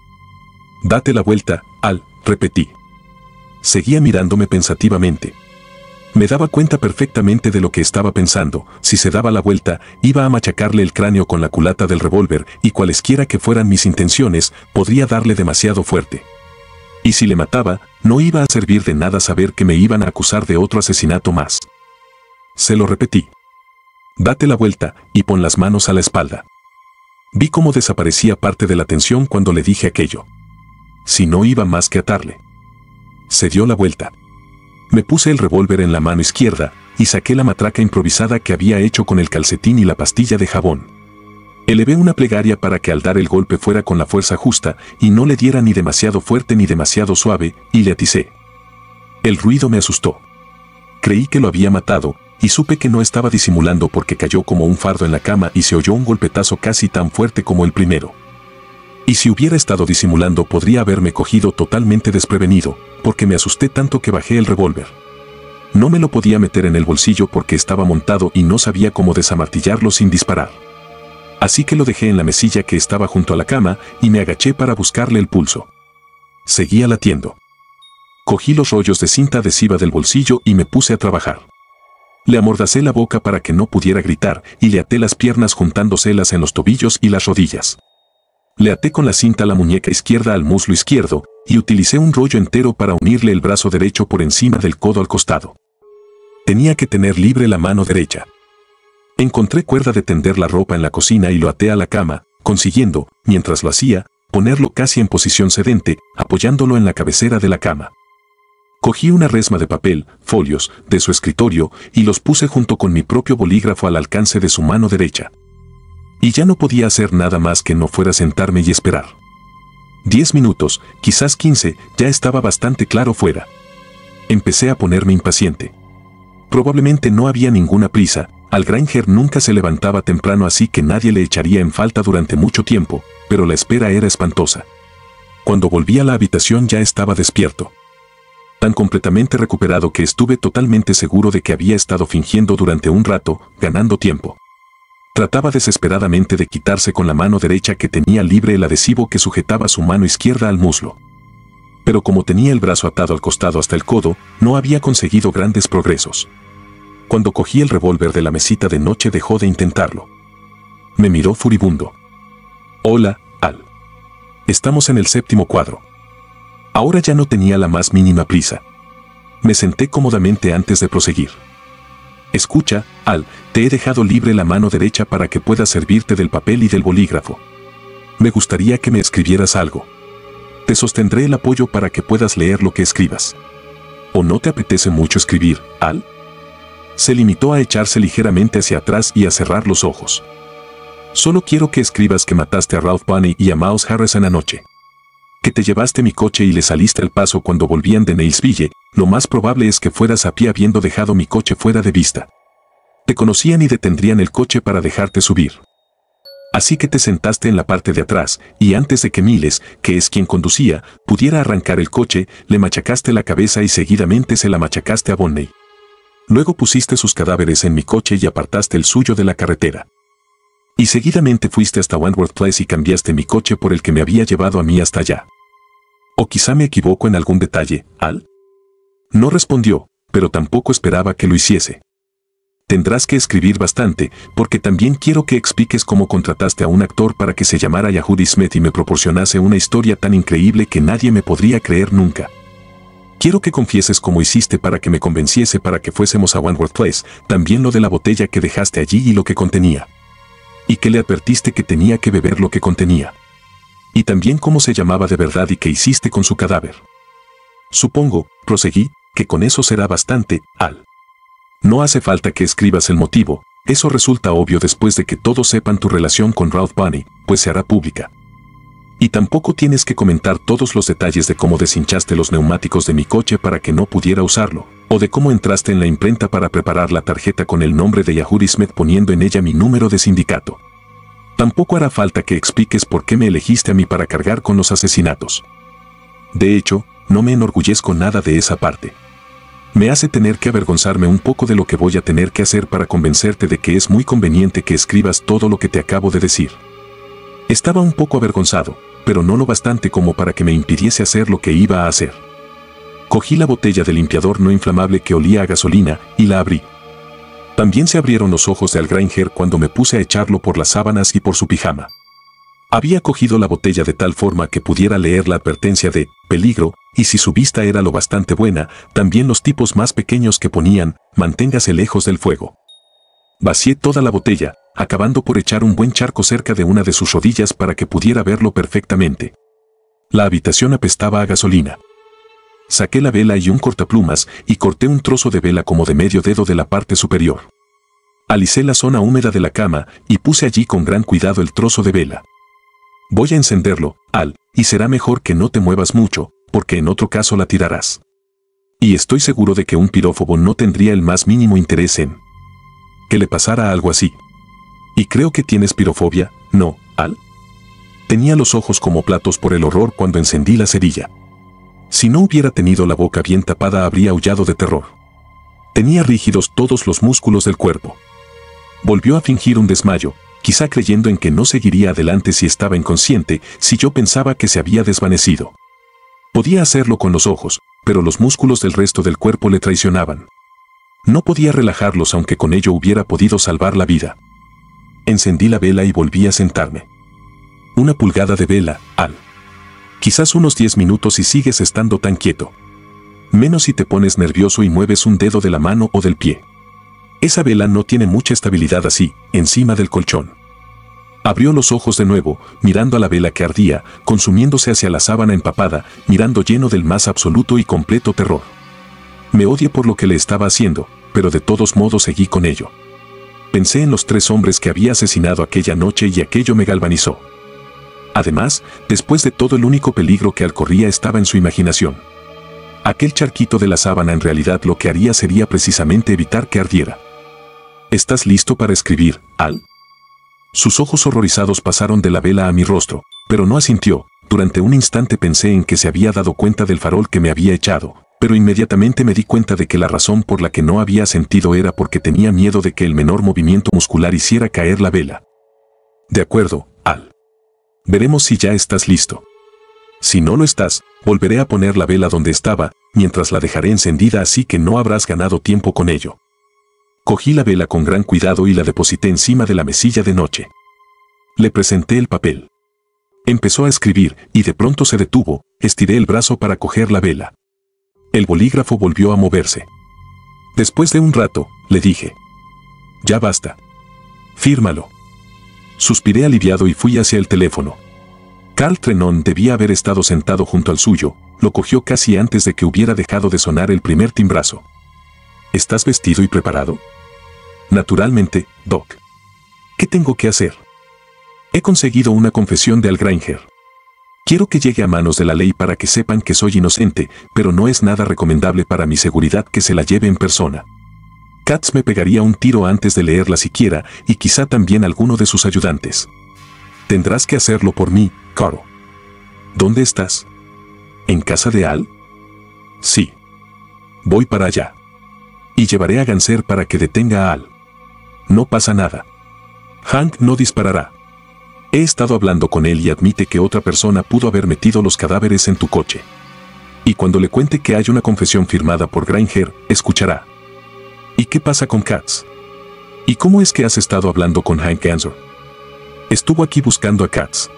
S1: Date la vuelta, Al, repetí. Seguía mirándome pensativamente. Me daba cuenta perfectamente de lo que estaba pensando. Si se daba la vuelta, iba a machacarle el cráneo con la culata del revólver, y cualesquiera que fueran mis intenciones, podría darle demasiado fuerte. Y si le mataba, no iba a servir de nada saber que me iban a acusar de otro asesinato más. Se lo repetí. Date la vuelta, y pon las manos a la espalda. Vi cómo desaparecía parte de la tensión cuando le dije aquello. Si no iba más que atarle. Se dio la vuelta. Me puse el revólver en la mano izquierda, y saqué la matraca improvisada que había hecho con el calcetín y la pastilla de jabón. Elevé una plegaria para que al dar el golpe fuera con la fuerza justa, y no le diera ni demasiado fuerte ni demasiado suave, y le aticé. El ruido me asustó. Creí que lo había matado, y supe que no estaba disimulando porque cayó como un fardo en la cama y se oyó un golpetazo casi tan fuerte como el primero. Y si hubiera estado disimulando podría haberme cogido totalmente desprevenido, porque me asusté tanto que bajé el revólver. No me lo podía meter en el bolsillo porque estaba montado y no sabía cómo desamartillarlo sin disparar. Así que lo dejé en la mesilla que estaba junto a la cama y me agaché para buscarle el pulso. Seguía latiendo. Cogí los rollos de cinta adhesiva del bolsillo y me puse a trabajar. Le amordacé la boca para que no pudiera gritar y le até las piernas juntándoselas en los tobillos y las rodillas. Le até con la cinta la muñeca izquierda al muslo izquierdo y utilicé un rollo entero para unirle el brazo derecho por encima del codo al costado. Tenía que tener libre la mano derecha. Encontré cuerda de tender la ropa en la cocina y lo até a la cama, consiguiendo, mientras lo hacía, ponerlo casi en posición sedente, apoyándolo en la cabecera de la cama. Cogí una resma de papel, folios, de su escritorio y los puse junto con mi propio bolígrafo al alcance de su mano derecha. Y ya no podía hacer nada más que no fuera sentarme y esperar. 10 minutos, quizás 15, ya estaba bastante claro fuera. Empecé a ponerme impaciente. Probablemente no había ninguna prisa, Al Granger nunca se levantaba temprano así que nadie le echaría en falta durante mucho tiempo, pero la espera era espantosa. Cuando volví a la habitación ya estaba despierto. Tan completamente recuperado que estuve totalmente seguro de que había estado fingiendo durante un rato, ganando tiempo. Trataba desesperadamente de quitarse con la mano derecha que tenía libre el adhesivo que sujetaba su mano izquierda al muslo. Pero como tenía el brazo atado al costado hasta el codo, no había conseguido grandes progresos. Cuando cogí el revólver de la mesita de noche dejó de intentarlo. Me miró furibundo. Hola, Al. Estamos en el 7º cuadro. Ahora ya no tenía la más mínima prisa. Me senté cómodamente antes de proseguir. Escucha, Al, te he dejado libre la mano derecha para que puedas servirte del papel y del bolígrafo. Me gustaría que me escribieras algo. Te sostendré el apoyo para que puedas leer lo que escribas. ¿O no te apetece mucho escribir, Al? Se limitó a echarse ligeramente hacia atrás y a cerrar los ojos. Solo quiero que escribas que mataste a Ralph Bunny y a Mouse Harrison anoche. Que te llevaste mi coche y le saliste al paso cuando volvían de Nailsville. Lo más probable es que fueras a pie habiendo dejado mi coche fuera de vista. Te conocían y detendrían el coche para dejarte subir. Así que te sentaste en la parte de atrás, y antes de que Miles, que es quien conducía, pudiera arrancar el coche, le machacaste la cabeza y seguidamente se la machacaste a Bonney. Luego pusiste sus cadáveres en mi coche y apartaste el suyo de la carretera. Y seguidamente fuiste hasta Wentworth Place y cambiaste mi coche por el que me había llevado a mí hasta allá. ¿O quizá me equivoco en algún detalle, Al? No respondió, pero tampoco esperaba que lo hiciese. Tendrás que escribir bastante, porque también quiero que expliques cómo contrataste a un actor para que se llamara Yahudi Smith y me proporcionase una historia tan increíble que nadie me podría creer nunca. Quiero que confieses cómo hiciste para que me convenciese para que fuésemos a Wentworth Place, también lo de la botella que dejaste allí y lo que contenía. Y que le advertiste que tenía que beber lo que contenía. Y también cómo se llamaba de verdad y qué hiciste con su cadáver. Supongo, proseguí, que con eso será bastante, Al. No hace falta que escribas el motivo, eso resulta obvio después de que todos sepan tu relación con Ralph Bunny, pues se hará pública. Y tampoco tienes que comentar todos los detalles de cómo deshinchaste los neumáticos de mi coche para que no pudiera usarlo, o de cómo entraste en la imprenta para preparar la tarjeta con el nombre de Yahudi Smith poniendo en ella mi número de sindicato. Tampoco hará falta que expliques por qué me elegiste a mí para cargar con los asesinatos. De hecho, no me enorgullezco nada de esa parte. Me hace tener que avergonzarme un poco de lo que voy a tener que hacer para convencerte de que es muy conveniente que escribas todo lo que te acabo de decir. Estaba un poco avergonzado, pero no lo bastante como para que me impidiese hacer lo que iba a hacer. Cogí la botella de limpiador no inflamable que olía a gasolina y la abrí. También se abrieron los ojos de Al Granger cuando me puse a echarlo por las sábanas y por su pijama. Había cogido la botella de tal forma que pudiera leer la advertencia de peligro, y si su vista era lo bastante buena, también los tipos más pequeños que ponían, manténgase lejos del fuego. Vacié toda la botella, acabando por echar un buen charco cerca de una de sus rodillas para que pudiera verlo perfectamente. La habitación apestaba a gasolina. Saqué la vela y un cortaplumas y corté un trozo de vela como de medio dedo de la parte superior. Alicé la zona húmeda de la cama y puse allí con gran cuidado el trozo de vela. Voy a encenderlo, Al, y será mejor que no te muevas mucho, porque en otro caso la tirarás. Y estoy seguro de que un pirófobo no tendría el más mínimo interés en que le pasara algo así. Y creo que tienes pirofobia, ¿no, Al? Tenía los ojos como platos por el horror cuando encendí la cerilla. Si no hubiera tenido la boca bien tapada habría aullado de terror. Tenía rígidos todos los músculos del cuerpo. Volvió a fingir un desmayo, quizá creyendo en que no seguiría adelante si estaba inconsciente, si yo pensaba que se había desvanecido. Podía hacerlo con los ojos, pero los músculos del resto del cuerpo le traicionaban. No podía relajarlos aunque con ello hubiera podido salvar la vida. Encendí la vela y volví a sentarme. 1 pulgada de vela, Al. Quizás unos 10 minutos y sigues estando tan quieto. Menos si te pones nervioso y mueves un dedo de la mano o del pie. Esa vela no tiene mucha estabilidad así, encima del colchón. Abrió los ojos de nuevo, mirando a la vela que ardía, consumiéndose hacia la sábana empapada, mirando lleno del más absoluto y completo terror. Me odié por lo que le estaba haciendo, pero de todos modos seguí con ello. Pensé en los 3 hombres que había asesinado aquella noche y aquello me galvanizó. Además, después de todo, el único peligro que Al corría estaba en su imaginación. Aquel charquito de la sábana en realidad lo que haría sería precisamente evitar que ardiera. ¿Estás listo para escribir, Al? Sus ojos horrorizados pasaron de la vela a mi rostro, pero no asintió. Durante un instante pensé en que se había dado cuenta del farol que me había echado, pero inmediatamente me di cuenta de que la razón por la que no había sentido era porque tenía miedo de que el menor movimiento muscular hiciera caer la vela. De acuerdo, Al. Veremos si ya estás listo. Si no lo estás, volveré a poner la vela donde estaba, mientras la dejaré encendida, así que no habrás ganado tiempo con ello. Cogí la vela con gran cuidado y la deposité encima de la mesilla de noche. Le presenté el papel. Empezó a escribir y de pronto se detuvo. Estiré el brazo para coger la vela. El bolígrafo volvió a moverse. Después de un rato, le dije: ya basta. Fírmalo. Suspiré aliviado y fui hacia el teléfono. Carl Trenon debía haber estado sentado junto al suyo. Lo cogió casi antes de que hubiera dejado de sonar el primer timbrazo. ¿Estás vestido y preparado? Naturalmente, Doc. ¿Qué tengo que hacer? He conseguido una confesión de Al Grainger. Quiero que llegue a manos de la ley para que sepan que soy inocente, pero no es nada recomendable para mi seguridad que se la lleve en persona. Katz me pegaría un tiro antes de leerla siquiera, y quizá también alguno de sus ayudantes. Tendrás que hacerlo por mí, Carl. ¿Dónde estás? ¿En casa de Al? Sí. Voy para allá. Y llevaré a Ganser para que detenga a Al. No pasa nada. Hank no disparará. He estado hablando con él y admite que otra persona pudo haber metido los cadáveres en tu coche. Y cuando le cuente que hay una confesión firmada por Grainger, escuchará. ¿Y qué pasa con Katz? ¿Y cómo es que has estado hablando con Hank Ganser? Estuvo aquí buscando a Katz.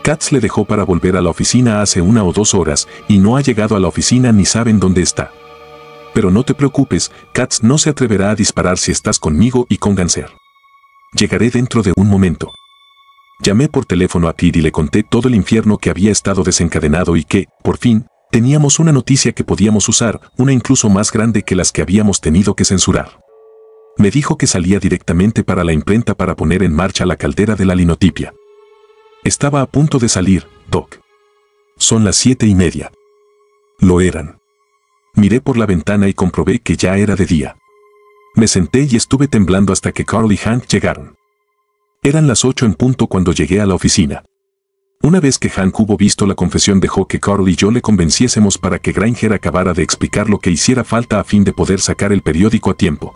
S1: Katz le dejó para volver a la oficina hace 1 o 2 horas y no ha llegado a la oficina ni saben dónde está. Pero no te preocupes, Katz no se atreverá a disparar si estás conmigo y con Ganser. Llegaré dentro de un momento. Llamé por teléfono a Pete y le conté todo el infierno que había estado desencadenado y que, por fin, teníamos una noticia que podíamos usar, una incluso más grande que las que habíamos tenido que censurar. Me dijo que salía directamente para la imprenta para poner en marcha la caldera de la linotipia. Estaba a punto de salir, Doc. Son las 7:30. Lo eran. Miré por la ventana y comprobé que ya era de día. Me senté y estuve temblando hasta que Carl y Hank llegaron. Eran las 8 en punto cuando llegué a la oficina. Una vez que Hank hubo visto la confesión, dejó que Carl y yo le convenciésemos para que Grainger acabara de explicar lo que hiciera falta a fin de poder sacar el periódico a tiempo.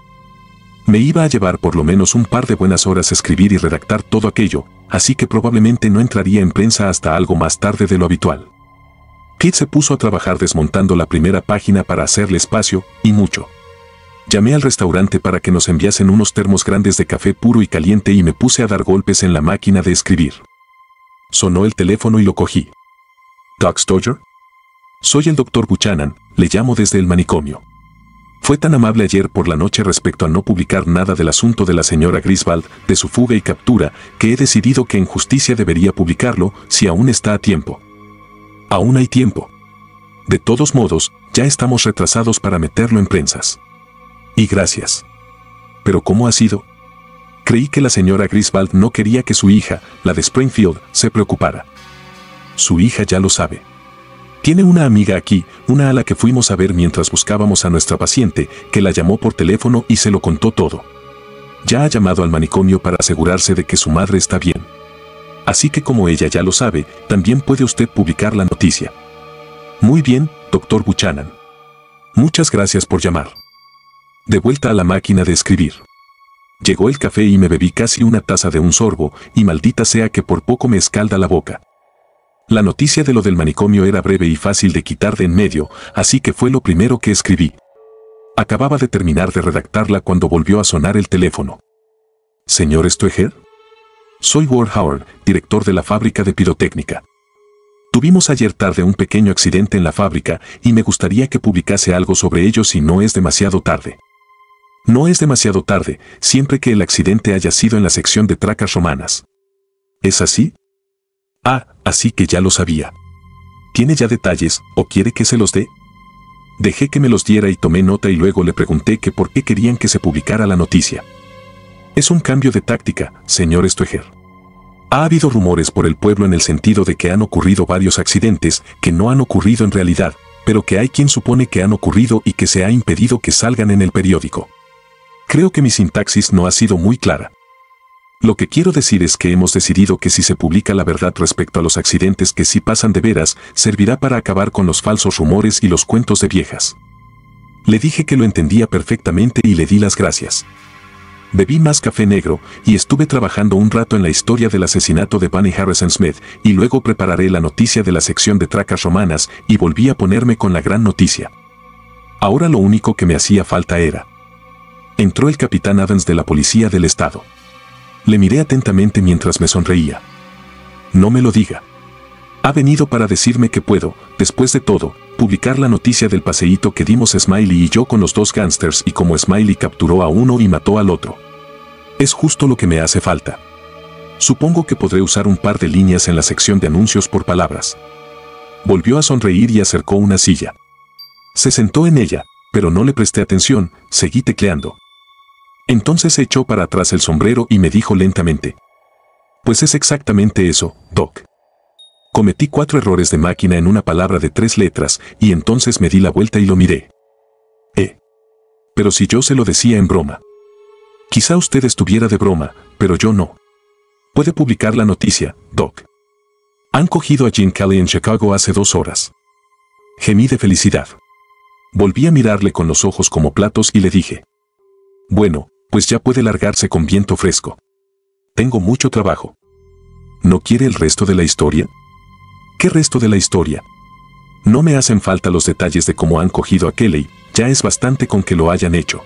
S1: Me iba a llevar por lo menos un par de buenas horas escribir y redactar todo aquello, así que probablemente no entraría en prensa hasta algo más tarde de lo habitual. Pete se puso a trabajar desmontando la primera página para hacerle espacio, y mucho. Llamé al restaurante para que nos enviasen unos termos grandes de café puro y caliente y me puse a dar golpes en la máquina de escribir. Sonó el teléfono y lo cogí. ¿Doc Stoger? Soy el Dr. Buchanan, le llamo desde el manicomio. Fue tan amable ayer por la noche respecto a no publicar nada del asunto de la señora Griswold, de su fuga y captura, que he decidido que en justicia debería publicarlo, si aún está a tiempo. Aún hay tiempo. De todos modos, ya estamos retrasados para meterlo en prensas. Y gracias. ¿Pero cómo ha sido? Creí que la señora Griswold no quería que su hija, la de Springfield, se preocupara. Su hija ya lo sabe. Tiene una amiga aquí, una a la que fuimos a ver mientras buscábamos a nuestra paciente, que la llamó por teléfono y se lo contó todo. Ya ha llamado al manicomio para asegurarse de que su madre está bien. Así que como ella ya lo sabe, también puede usted publicar la noticia. Muy bien, Dr. Buchanan. Muchas gracias por llamar. De vuelta a la máquina de escribir. Llegó el café y me bebí casi una taza de un sorbo, y maldita sea que por poco me escalda la boca. La noticia de lo del manicomio era breve y fácil de quitar de en medio, así que fue lo primero que escribí. Acababa de terminar de redactarla cuando volvió a sonar el teléfono. ¿Señor Stoeger? Soy Ward Howard, director de la fábrica de pirotécnica. Tuvimos ayer tarde un pequeño accidente en la fábrica y me gustaría que publicase algo sobre ello si no es demasiado tarde. No es demasiado tarde, siempre que el accidente haya sido en la sección de tracas romanas. ¿Es así? Ah, así que ya lo sabía. ¿Tiene ya detalles o quiere que se los dé? Dejé que me los diera y tomé nota y luego le pregunté que por qué querían que se publicara la noticia. Es un cambio de táctica, señor Stoeger. Ha habido rumores por el pueblo en el sentido de que han ocurrido varios accidentes que no han ocurrido en realidad, pero que hay quien supone que han ocurrido y que se ha impedido que salgan en el periódico. Creo que mi sintaxis no ha sido muy clara. Lo que quiero decir es que hemos decidido que si se publica la verdad respecto a los accidentes que sí pasan de veras, servirá para acabar con los falsos rumores y los cuentos de viejas. Le dije que lo entendía perfectamente y le di las gracias. Bebí más café negro y estuve trabajando un rato en la historia del asesinato de Bunny Harrison Smith y luego prepararé la noticia de la sección de tracas romanas y volví a ponerme con la gran noticia. Ahora lo único que me hacía falta era. Entró el capitán Adams de la Policía del Estado. Le miré atentamente mientras me sonreía. No me lo diga. Ha venido para decirme que puedo, después de todo, publicar la noticia del paseíto que dimos Smiley y yo con los dos gángsters y cómo Smiley capturó a uno y mató al otro. Es justo lo que me hace falta. Supongo que podré usar un par de líneas en la sección de anuncios por palabras. Volvió a sonreír y acercó una silla. Se sentó en ella, pero no le presté atención, seguí tecleando. Entonces echó para atrás el sombrero y me dijo lentamente. Pues es exactamente eso, Doc. Cometí 4 errores de máquina en una palabra de 3 letras y entonces me di la vuelta y lo miré. Pero si yo se lo decía en broma. Quizá usted estuviera de broma, pero yo no. Puede publicar la noticia, Doc. Han cogido a Gene Kelly en Chicago hace 2 horas. Gemí de felicidad. Volví a mirarle con los ojos como platos y le dije. Bueno, pues ya puede largarse con viento fresco. Tengo mucho trabajo. ¿No quiere el resto de la historia? ¿Qué resto de la historia? No me hacen falta los detalles de cómo han cogido a Kelly, ya es bastante con que lo hayan hecho.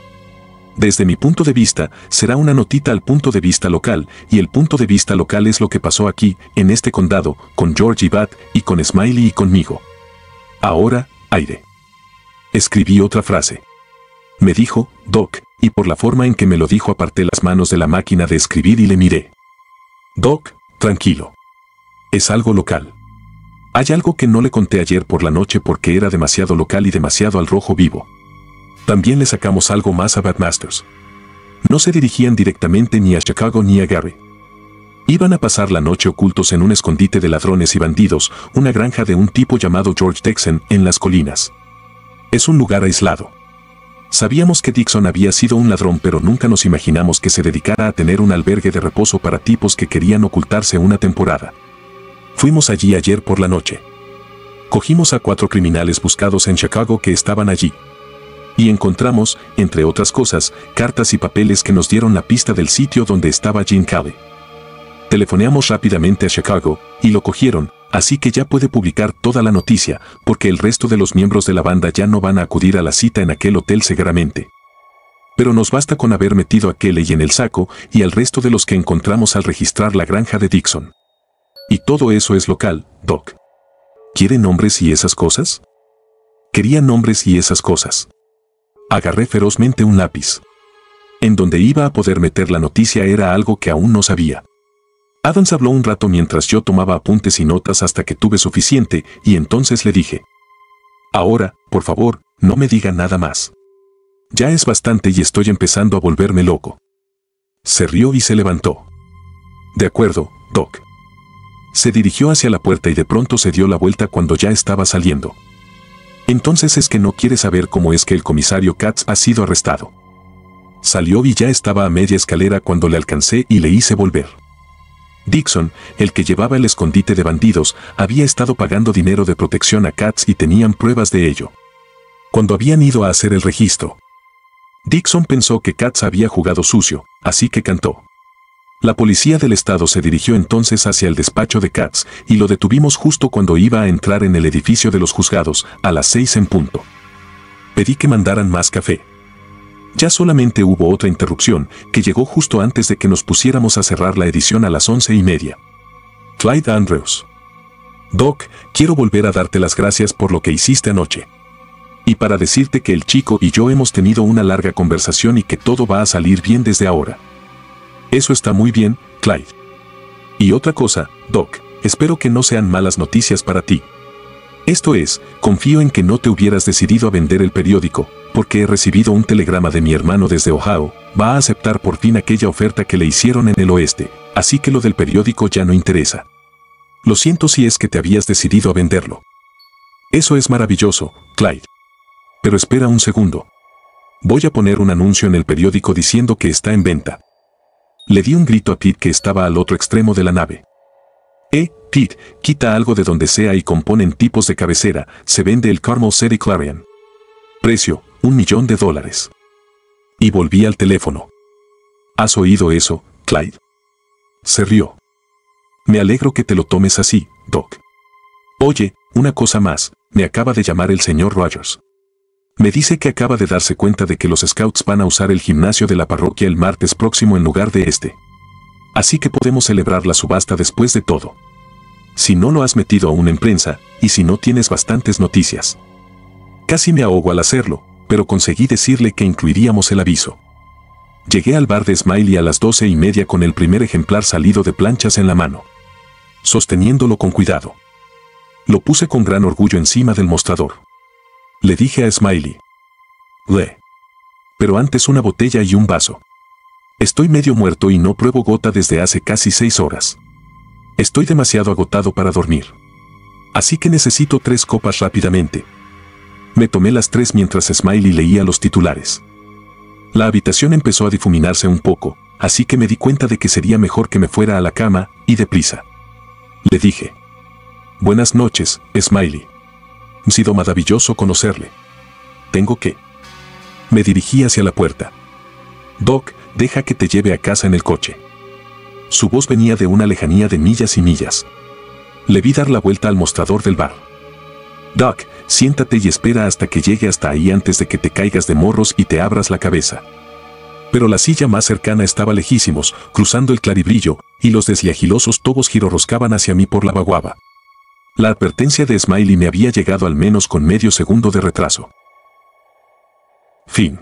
S1: Desde mi punto de vista, será una notita al punto de vista local, y el punto de vista local es lo que pasó aquí, en este condado, con George y Bat, y con Smiley y conmigo. Ahora, aire. Escribí otra frase. Me dijo, Doc, y por la forma en que me lo dijo aparté las manos de la máquina de escribir y le miré. Doc, tranquilo. Es algo local. Hay algo que no le conté ayer por la noche porque era demasiado local y demasiado al rojo vivo. También le sacamos algo más a Badmasters. No se dirigían directamente ni a Chicago ni a Gary. Iban a pasar la noche ocultos en un escondite de ladrones y bandidos, una granja de un tipo llamado George Dixon en las colinas. Es un lugar aislado. Sabíamos que Dixon había sido un ladrón, pero nunca nos imaginamos que se dedicara a tener un albergue de reposo para tipos que querían ocultarse una temporada. Fuimos allí ayer por la noche. Cogimos a 4 criminales buscados en Chicago que estaban allí. Y encontramos, entre otras cosas, cartas y papeles que nos dieron la pista del sitio donde estaba Gene Kelly. Telefoneamos rápidamente a Chicago, y lo cogieron, así que ya puede publicar toda la noticia, porque el resto de los miembros de la banda ya no van a acudir a la cita en aquel hotel seguramente. Pero nos basta con haber metido a Kelly en el saco y al resto de los que encontramos al registrar la granja de Dixon. Y todo eso es local, Doc. ¿Quiere nombres y esas cosas? Quería nombres y esas cosas. Agarré ferozmente un lápiz. En donde iba a poder meter la noticia era algo que aún no sabía. Adams habló un rato mientras yo tomaba apuntes y notas hasta que tuve suficiente y entonces le dije. Ahora, por favor, no me diga nada más. Ya es bastante y estoy empezando a volverme loco. Se rió y se levantó. De acuerdo, Doc. Se dirigió hacia la puerta y de pronto se dio la vuelta cuando ya estaba saliendo. Entonces es que no quiere saber cómo es que el comisario Katz ha sido arrestado. Salió y ya estaba a media escalera cuando le alcancé y le hice volver. Dixon, el que llevaba el escondite de bandidos, había estado pagando dinero de protección a Katz y tenían pruebas de ello. Cuando habían ido a hacer el registro, Dixon pensó que Katz había jugado sucio, así que cantó. La policía del estado se dirigió entonces hacia el despacho de Katz y lo detuvimos justo cuando iba a entrar en el edificio de los juzgados, a las 6 en punto. Pedí que mandaran más café. Ya solamente hubo otra interrupción, que llegó justo antes de que nos pusiéramos a cerrar la edición a las 11:30. Clyde Andrews. Doc, quiero volver a darte las gracias por lo que hiciste anoche. Y para decirte que el chico y yo hemos tenido una larga conversación y que todo va a salir bien desde ahora. Eso está muy bien, Clyde. Y otra cosa, Doc, espero que no sean malas noticias para ti. Esto es, confío en que no te hubieras decidido a vender el periódico, porque he recibido un telegrama de mi hermano desde Ohio, va a aceptar por fin aquella oferta que le hicieron en el oeste, así que lo del periódico ya no interesa. Lo siento si es que te habías decidido a venderlo. Eso es maravilloso, Clyde. Pero espera un segundo. Voy a poner un anuncio en el periódico diciendo que está en venta. Le di un grito a Pete que estaba al otro extremo de la nave. Pete, quita algo de donde sea y compone en tipos de cabecera, se vende el Carmel City Clarion. Precio, $1,000,000. Y volví al teléfono. ¿Has oído eso, Clyde? Se rió. Me alegro que te lo tomes así, Doc. Oye, una cosa más, me acaba de llamar el señor Rogers. Me dice que acaba de darse cuenta de que los Scouts van a usar el gimnasio de la parroquia el martes próximo en lugar de este. Así que podemos celebrar la subasta después de todo. Si no lo has metido aún en prensa, y si no tienes bastantes noticias. Casi me ahogo al hacerlo, pero conseguí decirle que incluiríamos el aviso. Llegué al bar de Smiley a las 12:30 con el primer ejemplar salido de planchas en la mano. Sosteniéndolo con cuidado. Lo puse con gran orgullo encima del mostrador. Le dije a Smiley. Lee. Pero antes una botella y un vaso. Estoy medio muerto y no pruebo gota desde hace casi 6 horas. Estoy demasiado agotado para dormir. Así que necesito 3 copas rápidamente. Me tomé las 3 mientras Smiley leía los titulares. La habitación empezó a difuminarse un poco, así que me di cuenta de que sería mejor que me fuera a la cama, y deprisa. Le dije. Buenas noches, Smiley. Ha sido maravilloso conocerle. Tengo que. Me dirigí hacia la puerta. Doc, deja que te lleve a casa en el coche. Su voz venía de una lejanía de millas y millas. Le vi dar la vuelta al mostrador del bar. Doc, siéntate y espera hasta que llegue hasta ahí antes de que te caigas de morros y te abras la cabeza. Pero la silla más cercana estaba lejísimos, cruzando el claribrillo, y los desliagilosos tobos girorroscaban hacia mí por la baguaba. La advertencia de Smiley me había llegado al menos con medio segundo de retraso. Fin.